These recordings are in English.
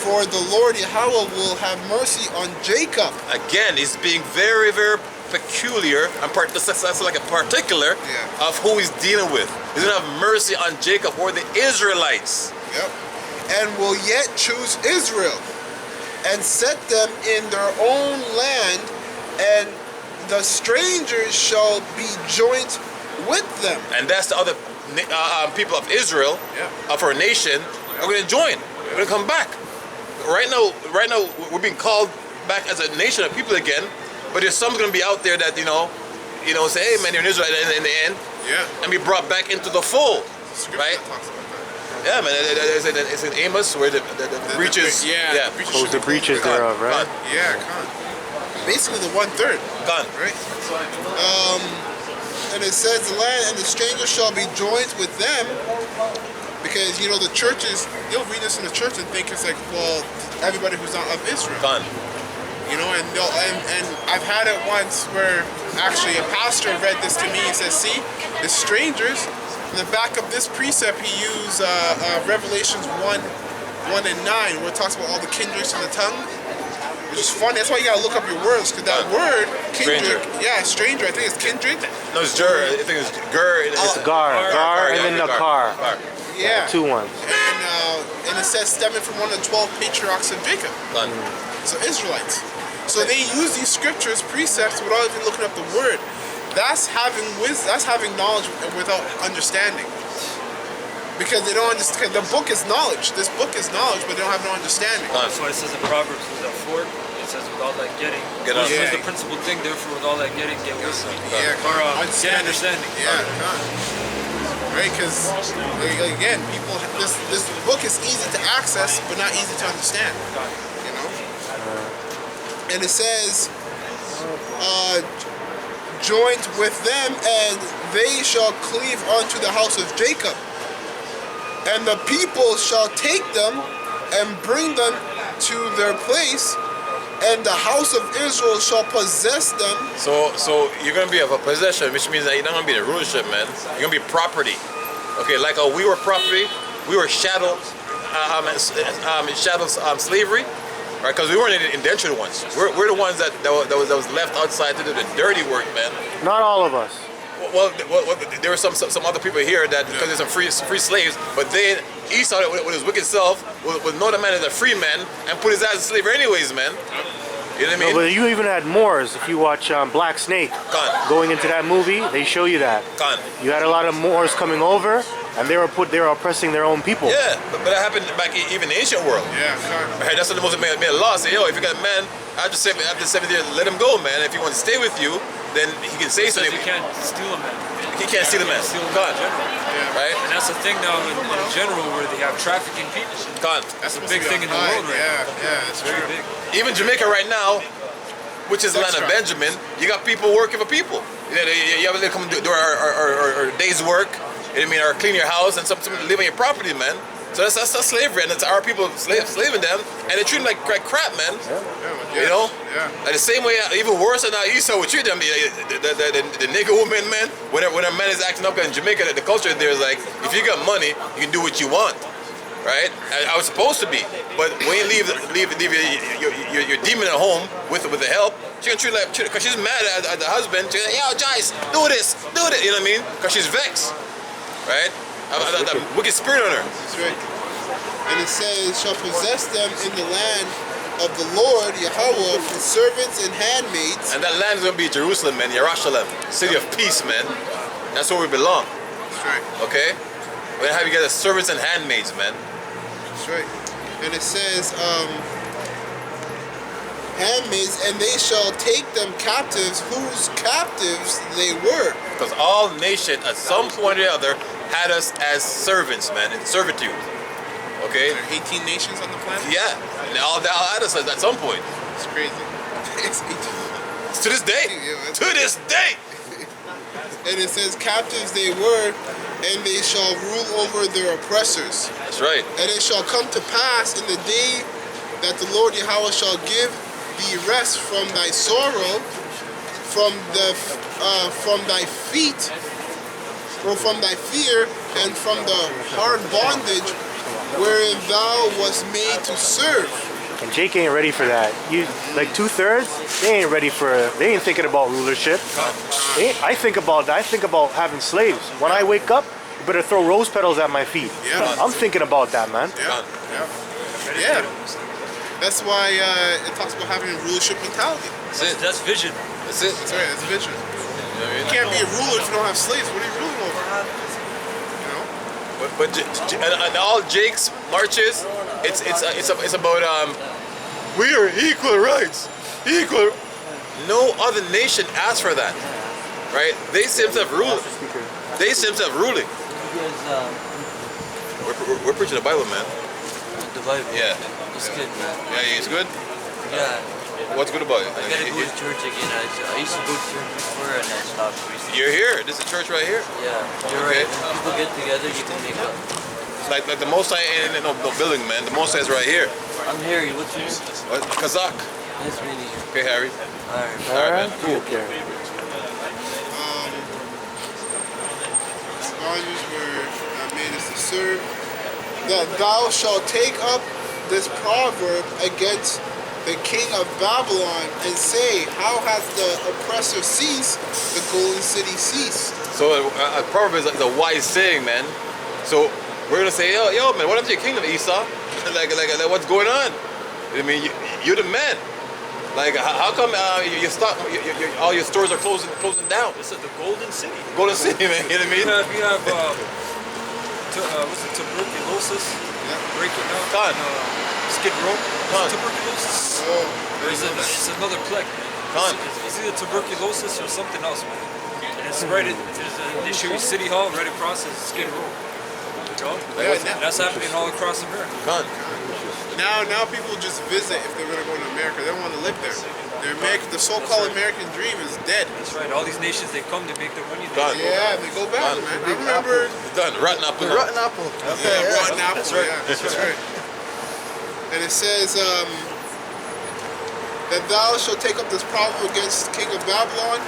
For the Lord Yahweh will have mercy on Jacob. Again, he's being very, very peculiar and that's like a particular of who he's dealing with. He's gonna have mercy on Jacob or the Israelites. Yep. And will yet choose Israel and set them in their own land, and the strangers shall be joint with them. And that's the other people of Israel, of our nation, are going to join. We're going to come back. Right now, we're being called back as a nation of people again. But there's some going to be out there that say, hey man, you're in Israel in the end, and be brought back into the fold, right? Yeah, man. It's in Amos where the breaches, close the breaches thereof, right? Yeah, gone. Basically the 1/3. Gone. Right. And it says the land and the stranger shall be joined with them, because the churches, you'll read this in the church and think it's like, well, everybody who's not of Israel. Gone. And I've had it once where actually a pastor read this to me and says, see, the strangers, in the back of this precept he used Revelations 1 and 9, where it talks about all the kindreds and the tongue, which is funny. That's why you gotta look up your words, because that word, kindred, stranger, I think it's kindred. No, it's Ger, I think it's Ger. It's Gar, and then Nakar. Yeah. 2 ones. And it says stemming from one of the 12 patriarchs of Jacob. So Israelites. So they use these scriptures, precepts, without even looking up the word. That's having wisdom. That's having knowledge without understanding. Because they don't understand. The book is knowledge. This book is knowledge, but they don't have no understanding. That's why it says in Proverbs, it says with all that getting, wisdom is the principal thing. Therefore, with all that getting, get wisdom. Yeah, or get understanding. Yeah, right. Because again, people, this book is easy to access, but not easy to understand. And it says, joined with them, and they shall cleave unto the house of Jacob. And the people shall take them and bring them to their place, and the house of Israel shall possess them. So you're going to be of a possession, which means that you're not going to be the rulership, man. You're going to be property. Okay, like we were property, we were chattel slavery. Right, because we weren't indentured ones. We're the ones that was left outside to do the dirty work, man. Not all of us. Well, there were some other people here that, because there's some free slaves, but then Esau with his wicked self would know the man as a free man and put his ass in slavery anyways, man. You know what I mean? No, but you even had Moors. If you watch Black Snake, going into that movie, they show you that. You had a lot of Moors coming over, and they were oppressing their own people. Yeah, but that happened back even in the ancient world. Yeah, right, that's what the Muslims made a law. Say, yo, if you got a man after 70 years, let him go, man. If he wants to stay with you, then he can say something. You can't steal a man. He can't steal a man. Gone. Right? And that's the thing now in general, where they have trafficking people. Gone. That's a big thing in the world right now. Yeah, it's very true. big. Even Jamaica right now, which is the land of Benjamin, you got people working for people. You have to come do our day's work. Or clean your house and some live on your property, man. So that's slavery, and it's our people slaving them, and they treat them like crap, man. Like the same way, even worse than how Esau would treat them. The nigger woman, man. When a man is acting up in Jamaica, the culture there is like, if you got money, you can do what you want, right? And I was supposed to be, but when you leave your demon at home with the help, she gonna treat like, because she's mad at the husband. She's like, yo, Joyce, do this, you know what I mean? Because she's vexed. Right? That wicked spirit on her. That's right. And it says, shall possess them in the land of the Lord, Yahweh, for servants and handmaids. And that land is going to be Jerusalem, man, Yerushalayim, city of peace, man. That's where we belong. That's right. Okay? We're going to have you guys as servants and handmaids, man. That's right. And it says, handmaids, and they shall take them captives, whose captives they were. Because all nations, at some point or the other, had us as servants, man, in servitude. Okay? There are 18 nations on the planet? Yeah. And they all had us at some point. It's crazy. It's 18. To this day. To this day. And it says, captives they were, and they shall rule over their oppressors. That's right. And it shall come to pass in the day that the Lord Yahweh shall give thee rest from thy sorrow, from thy feet, or from thy fear, and from the hard bondage wherein thou was made to serve. And Jake ain't ready for that. You like 2/3? They ain't ready for. They ain't thinking about rulership. I think about that. I think about having slaves. When I wake up, you better throw rose petals at my feet. Yeah. I'm thinking about that, man. Yeah. That's why it talks about having a rulership mentality. That's vision. That's it. That's right. That's vision. You can't be a ruler if you don't have slaves. What are you ruling over? You know. But all Jake's marches, it's about we are equal rights, equal. No other nation asked for that, right? They seem to have ruling. They seem to have ruling. We're preaching the Bible, man. The Bible. Yeah. It's good, man. Yeah, it's good. Yeah. What's good about it? I gotta go to church again. I used to go to church before and I stopped recently. You're here. This is church right here. Yeah, you're Okay. right. When people get together, you can make up. Like the Most High ain't no building, man. The Most High is right here. I'm Harry. What's your name? What? Kazakh. Nice meeting you. Okay, Harry. Alright. All right, man. Cool. Okay. Fathers were made us to serve. That thou shalt take up this proverb against the king of Babylon and say, how has the oppressor ceased, the golden city ceased? So a proverb is a wise saying, man. So we're gonna say, yo, man, what happened to your kingdom, Esau? like, what's going on? I mean, you're the man. Like, how come you stop? All your stores are closing down. This is the Golden City. Golden City, man. You know what I mean? You have what's it, tuberculosis? Breaking out. Con. Skid Row. Con. Tuberculosis. It's another plague. Con. It's either tuberculosis or something else, man. And it's right at they show you City Hall right across is Skid Row. You know? That's happening all across America. Con. Now people just visit if they're gonna go to America. They don't want to live there. The so-called American dream is dead. That's right. All these nations, they come to make their money. Done. Yeah, they go back, man. I remember. Done. Rotten apple. Rotten apple. Yeah, rotten apple. That's right. Yeah, that's right. And it says that thou shalt take up this proverb against the king of Babylon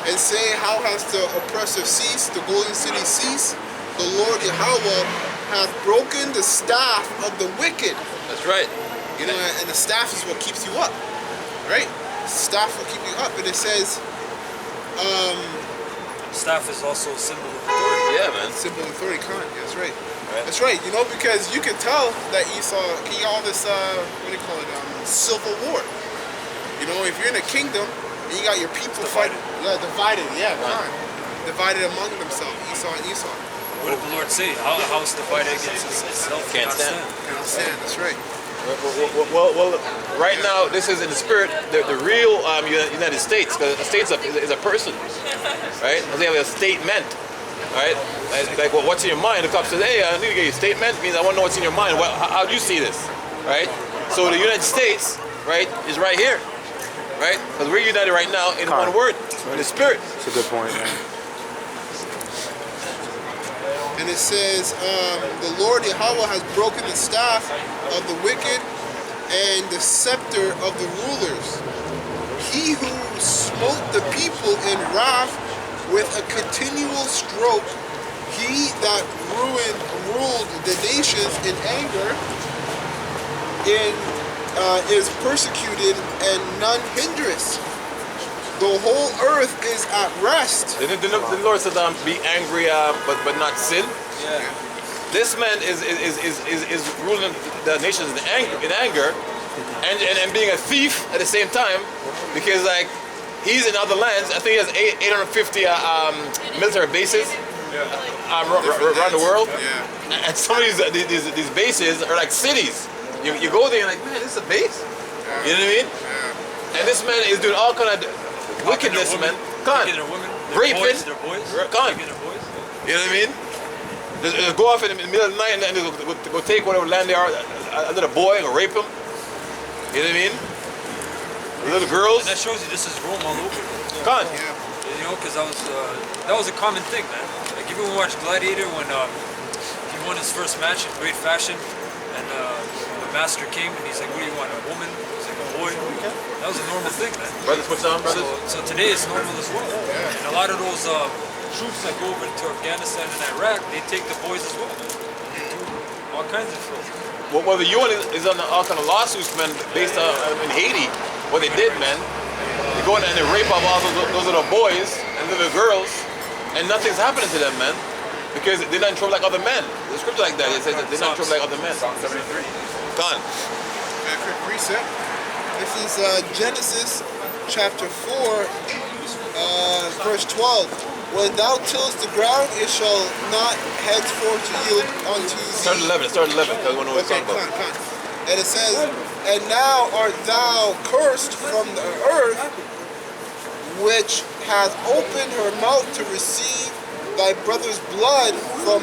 and say, how has the oppressor ceased, the golden city ceased? The Lord Yahweh hath broken the staff of the wicked. That's right. You know, and the staff is what keeps you up, right? Staff will keep you up. And it says, Staff is also a symbol of authority. Yeah, man. symbol of authority, Khan. Yeah, that's right. That's right. You know, because you can tell that Esau, he all this, what do you call it, civil war. You know, if you're in a kingdom and you got your people fighting, divided, Khan. Divided among themselves, Esau and Esau. What did the Lord say? House divided against itself Can't cannot stand. Cannot stand. That's right. Well, right now, this is in the spirit, the real United States, because the States is a person, right? They have a statement, right? Like what's in your mind? The cop says, hey, I need to get your statement. Means I want to know what's in your mind. How do you see this, right? So the United States, right, is right here, right? Because we're united right now in one word, in the spirit. That's a good point, man. And it says, the Lord Yahweh has broken the staff of the wicked and the scepter of the rulers. He who smote the people in wrath with a continual stroke, he that ruled the nations in anger, is persecuted and none hindereth. The whole earth is at rest. The Lord said, "Be angry, but not sin." Yeah. This man is ruling the nations in anger, and being a thief at the same time, because like he's in other lands. I think he has 850 military bases around the world, and some of these bases are like cities. You go there and like, man, this is a base. You know what I mean? And this man is doing all kind of wickedness, man. Con. Raping. Their boys. Con. Their boys. You know what I mean? Just go off in the middle of the night and go take whatever land they are, a little boy, and go rape him. You know what I mean? Little girls. And that shows you this is Rome all over. Con. You know, because that was a common thing, man. Like even when we watched Gladiator, when he won his first match in great fashion, and the master came and he's like, "What do you want? A woman?" He's like, "A boy." That was a normal thing, man. Brothers, put down, brothers. So today it's normal as well. And a lot of those troops that go over to Afghanistan and Iraq, they take the boys as well. They do all all kinds of filth. Well, the UN is on all kind of lawsuits, man, based on in Haiti. What they did, man, they go in and they rape up all those little boys and little girls, and nothing's happening to them, man, because they're not in trouble like other men. The scripture like that, it says that they're not in trouble like other men. Psalm 73. Gone. A quick reset. This is Genesis chapter 4, verse 12. When thou tillest the ground, it shall not henceforth to yield unto thee. Start at 11, because we know what we're Okay, talking about. come on. And it says, and now art thou cursed from the earth, which hath opened her mouth to receive thy brother's blood from